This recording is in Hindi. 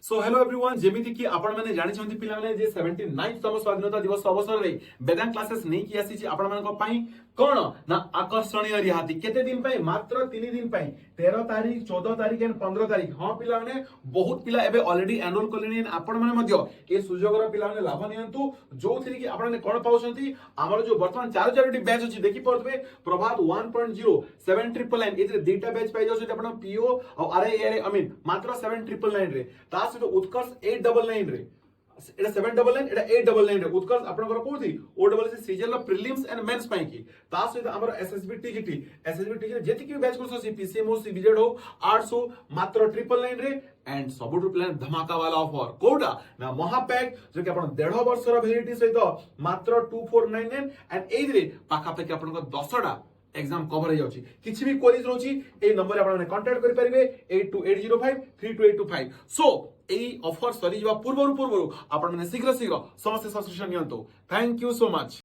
सो हेलो एवरीवन जेमिति कि आपण माने जानि छथि पिला माने जे 79th तम स्वाधीनता दिवस अवसर रे वेदांत क्लासेस नै कि आसी छि आपण मानको पई कोन ना आकर्षणीय रिहाती केते दिन पई मात्र 3 दिन पई 13 तारिख 14 तारिख एंड 15 तारिख हां पिला माने बहुत पिला एबे ऑलरेडी एनरोल करलेनी आपण माने मध्य ए सुजोग रो पिला माने लाभ नियंतु जो थि कि आपण माने कोन पाउछंती हमर जो वर्तमान चारोटी बैच अछि देखि पड़तबे प्रभात 1.0 7999 एते दुटा बैच पाइ जाउ आपण पीओ और आरआईआर आई मीन मात्र 7999 रे ता से उत्कर्ष 899 रे एटा 799 एटा 899 रे उत्कर्ष आपनकर कोथि ओडब्ल्यूसी सीजन लो प्रीलिम्स एंड मेंस पाई की ता से हमर एसएसबी टीजीटी जेति की बैच कोर्स पीसीएमओ सीबीजेड हो आर्ट्स हो मात्र 999 रे एंड सबुटु प्लान धमाका वाला ऑफर कोडा ना महापैक जो कि आपण 1.5 वर्ष रो वैलिडिटी सहित मात्र 2499 एंड एई रे पाखा पे आपनकर 10टा एग्जाम कवर हो जाउची किछि भी क्वेरीज रहउची ए नंबर आपण माने कांटेक्ट करि परिबे 82805 32825 सो एई ऑफर सरी जवा पूर्वरु आपण माने शीघ्र समस्त सब्सक्रिप्शन नियंतो थैंक यू सो मच।